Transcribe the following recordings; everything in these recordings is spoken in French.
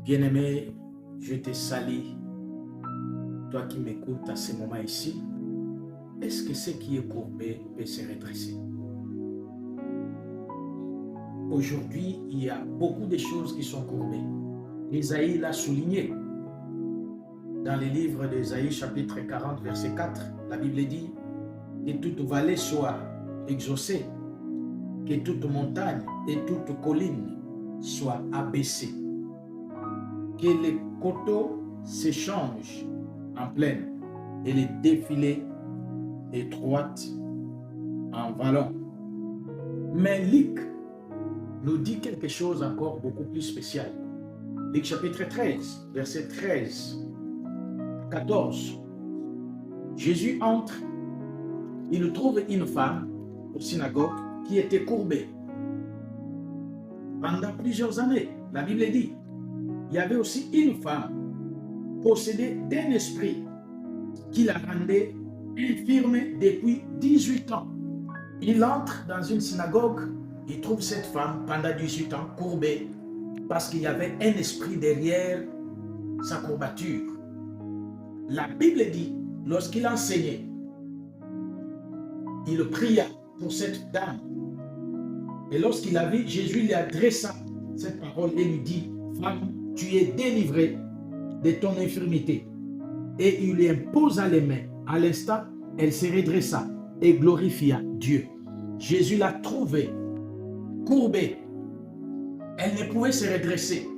Bien-aimé, je te salue, toi qui m'écoutes à ce moment ici. Est-ce que ce qui est courbé peut se redresser? Aujourd'hui, il y a beaucoup de choses qui sont courbées. Isaïe l'a souligné. Dans le livre d'Isaïe, chapitre 40, verset 4, la Bible dit que toute vallée soit exaucée, que toute montagne et toute colline soient abaissées, que les coteaux s'échangent en plaine et les défilés étroites en vallon. Mais Luc nous dit quelque chose encore beaucoup plus spécial. Luc chapitre 13, verset 13, 14. Jésus entre, il trouve une femme au synagogue qui était courbée pendant plusieurs années. La Bible dit, il y avait aussi une femme possédée d'un esprit qui la rendait infirme depuis 18 ans. Il entre dans une synagogue, il trouve cette femme pendant 18 ans courbée parce qu'il y avait un esprit derrière sa courbature. La Bible dit, lorsqu'il enseignait, il pria pour cette dame. Et lorsqu'il a vu, Jésus lui adressa cette parole et lui dit, femme, tu es délivrée de ton infirmité. Et il lui imposa les mains. À l'instant, elle se redressa et glorifia Dieu. Jésus l'a trouvée courbée. Elle ne pouvait se redresser.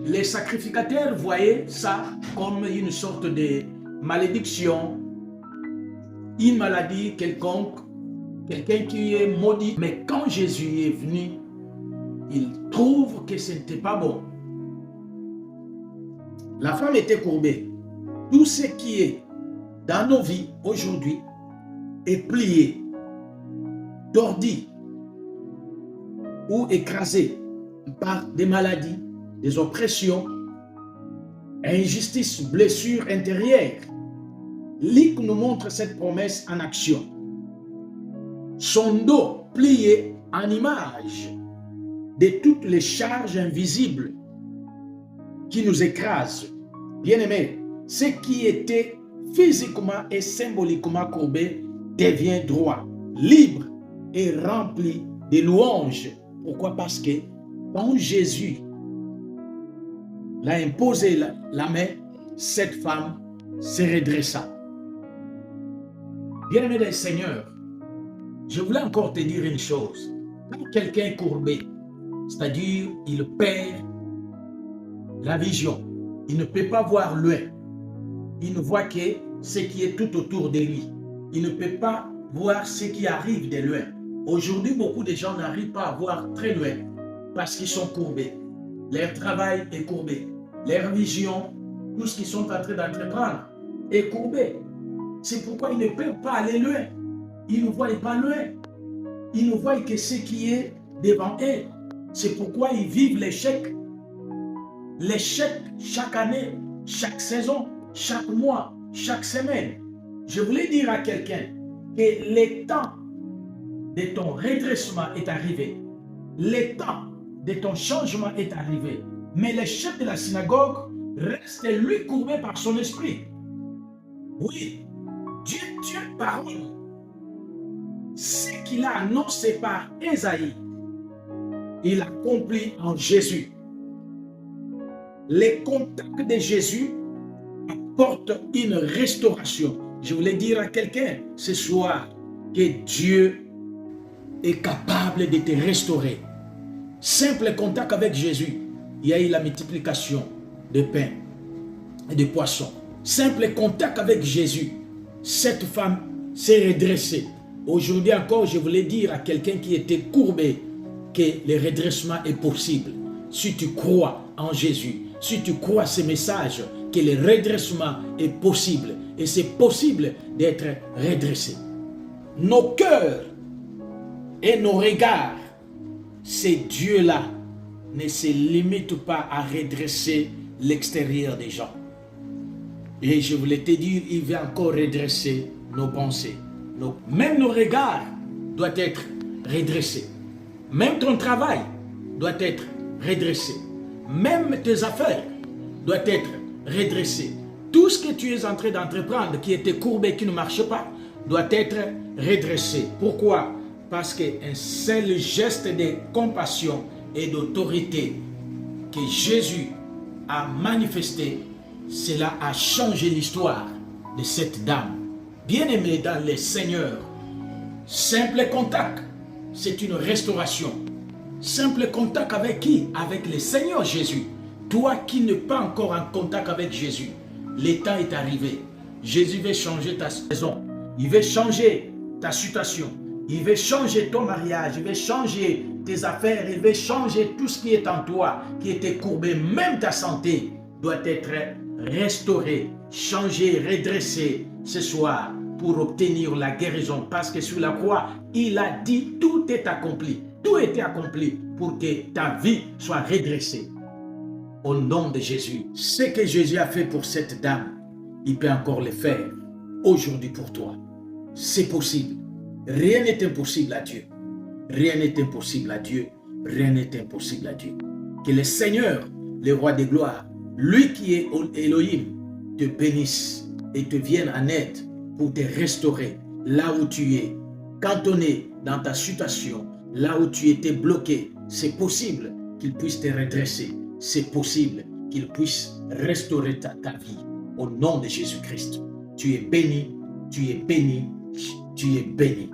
Les sacrificateurs voyaient ça comme une sorte de malédiction, une maladie quelconque, quelqu'un qui est maudit. Mais quand Jésus est venu, il trouve que ce n'était pas bon. La femme était courbée. Tout ce qui est dans nos vies aujourd'hui est plié, tordu ou écrasé par des maladies, des oppressions, injustices, blessures intérieures. Luc nous montre cette promesse en action. Son dos plié en image de toutes les charges invisibles qui nous écrasent. Bien-aimés, ce qui était physiquement et symboliquement courbé devient droit, libre et rempli de louanges. Pourquoi? Parce que quand Jésus l'a imposé la main, cette femme se redressa. Bien-aimé des Seigneurs, je voulais encore te dire une chose. Quand quelqu'un est courbé, c'est-à-dire il perd la vision, il ne peut pas voir loin, il ne voit que ce qui est tout autour de lui, il ne peut pas voir ce qui arrive de loin. Aujourd'hui, beaucoup de gens n'arrivent pas à voir très loin parce qu'ils sont courbés. Leur travail est courbé, leur vision, tout ce qu'ils sont en train d'entreprendre est courbé. C'est pourquoi ils ne peuvent pas aller loin. Ils ne voient pas loin. Ils ne voient que ce qui est devant eux. C'est pourquoi ils vivent l'échec. L'échec chaque année, chaque saison, chaque mois, chaque semaine. Je voulais dire à quelqu'un que le temps de ton redressement est arrivé. Le temps de ton changement est arrivé. Mais le chef de la synagogue reste lui courbé par son esprit. Oui, Dieu parole. Ce qu'il a annoncé par Isaïe, il accomplit en Jésus. Les contacts de Jésus apportent une restauration. Je voulais dire à quelqu'un ce soir que Dieu est capable de te restaurer. Simple contact avec Jésus, il y a eu la multiplication de pain et de poissons. Simple contact avec Jésus, cette femme s'est redressée. Aujourd'hui encore, je voulais dire à quelqu'un qui était courbé que le redressement est possible. Si tu crois en Jésus, si tu crois ce message, que le redressement est possible. Et c'est possible d'être redressé. Nos cœurs et nos regards, ces dieux-là ne se limitent pas à redresser l'extérieur des gens. Et je voulais te dire, il va encore redresser nos pensées. Même nos regards doivent être redressés. Même ton travail doit être redressé. même tes affaires doivent être redressées. Tout ce que tu es en train d'entreprendre qui était courbé, qui ne marche pas, doit être redressé. Pourquoi? Parce qu'un seul geste de compassion et d'autorité que Jésus a manifesté, cela a changé l'histoire de cette dame. Bien-aimée dans le Seigneur, simple contact, c'est une restauration. Simple contact avec qui? Avec le Seigneur Jésus. Toi qui n'es pas encore en contact avec Jésus, le temps est arrivé. Jésus veut changer ta saison. Il veut changer ta situation. Il veut changer ton mariage. Il veut changer tes affaires. Il veut changer tout ce qui est en toi, qui était courbé. Même ta santé doit être restaurée, changée, redressée ce soir pour obtenir la guérison. Parce que sur la croix, il a dit tout est accompli. Tout était accompli pour que ta vie soit redressée. Au nom de Jésus, ce que Jésus a fait pour cette dame, il peut encore le faire aujourd'hui pour toi. C'est possible. Rien n'est impossible à Dieu. Rien n'est impossible à Dieu. Rien n'est impossible à Dieu. Que le Seigneur, le roi des gloires, lui qui est Elohim, te bénisse et te vienne en aide pour te restaurer là où tu es, cantonné dans ta situation, là où tu étais bloqué. C'est possible qu'il puisse te redresser. C'est possible qu'il puisse restaurer ta vie. Au nom de Jésus-Christ, tu es béni, tu es béni, tu es béni.